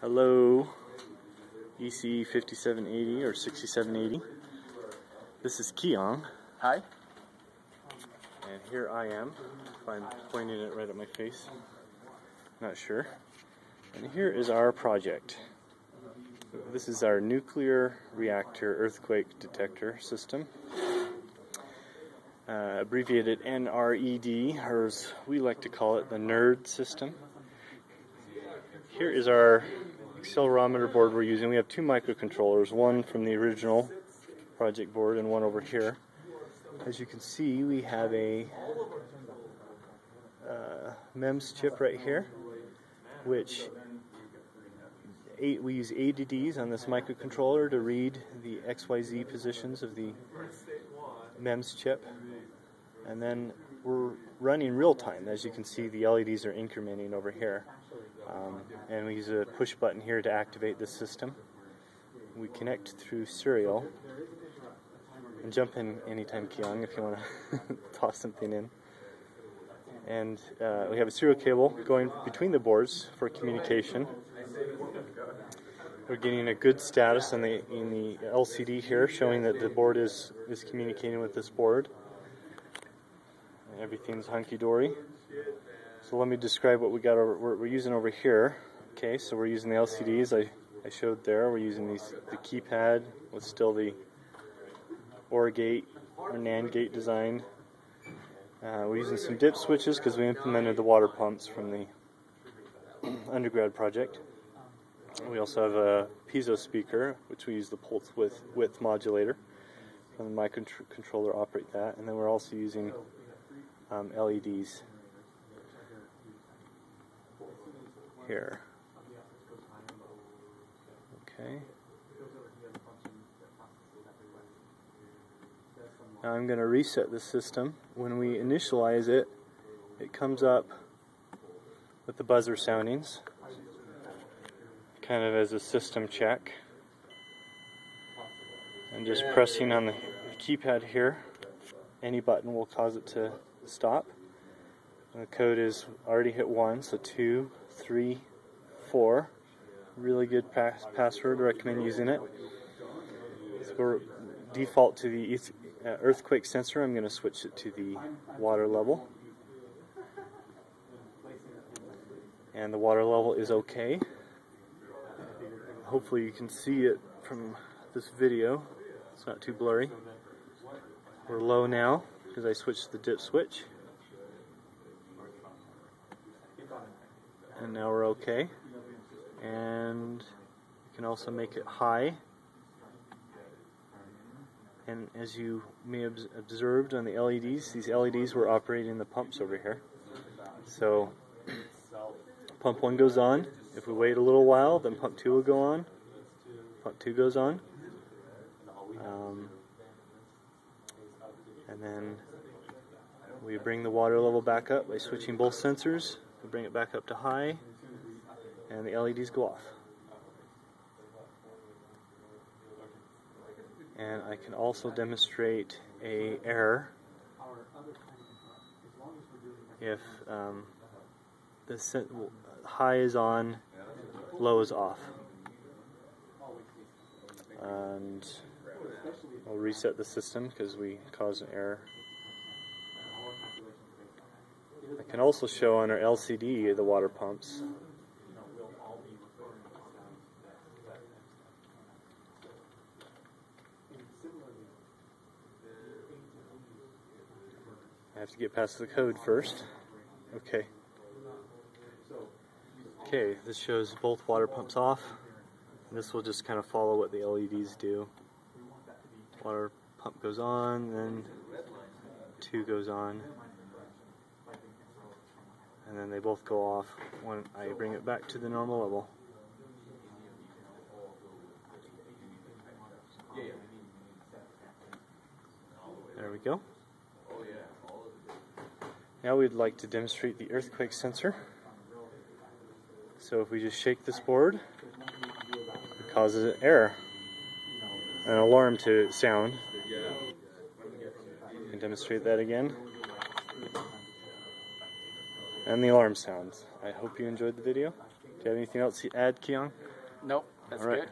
Hello, EC 5780 or 6780. This is Keong. Hi. And here I am, if I'm pointing it right at my face. Not sure. And here is our project. This is our nuclear reactor earthquake detector system. Abbreviated NRED, or as we like to call it, the NERD system. Here is our accelerometer board we're using. We have two microcontrollers, one from the original project board and one over here. As you can see, we have a MEMS chip right here, which we use ADDs on this microcontroller to read the XYZ positions of the MEMS chip. And then we're running real time. As you can see, the LEDs are incrementing over here. And we use a push button here to activate the system. We connect through serial. And jump in anytime, Keong, if you want to toss something in. And we have a serial cable going between the boards for communication. We're getting a good status in the LCD here, showing that the board is communicating with this board. And everything's hunky-dory. So let me describe what we're using over here. Okay, so we're using the LCDs I showed there. We're using the keypad with still the OR gate or NAND gate design. We're using some dip switches because we implemented the water pumps from the undergrad project. We also have a piezo speaker, which we use the pulse width modulator, and the microcontroller operate that. And then we're also using LEDs here. Okay. Now I'm going to reset the system. When we initialize it, it comes up with the buzzer soundings, kind of as a system check. And just pressing on the keypad here, any button will cause it to stop. And the code is already hit 1, so 2, 3, 4. Really good password, recommend using it. So we're default to the earthquake sensor. I'm going to switch it to the water level. And the water level is okay. Hopefully you can see it from this video. It's not too blurry. We're low now because I switched the dip switch. And now we're okay. And you can also make it high. And as you may have observed on the LEDs, these LEDs were operating the pumps over here. So pump 1 goes on. If we wait a little while, then pump 2 will go on. Pump 2 goes on. And then we bring the water level back up by switching both sensors. We bring it back up to high, and the LEDs go off. And I can also demonstrate an error if the high is on, low is off. And I'll reset the system because we caused an error. I can also show on our LCD the water pumps. I have to get past the code first. Okay. Okay, this shows both water pumps off. This will just kind of follow what the LEDs do. Water pump goes on, then 2 goes on. And then they both go off when I bring it back to the normal level. There we go. Now we'd like to demonstrate the earthquake sensor. So if we just shake this board, it causes an error, an alarm to sound. I can demonstrate that again. And the alarm sounds. I hope you enjoyed the video. you have anything else to add, Keong? Nope, that's All right. good.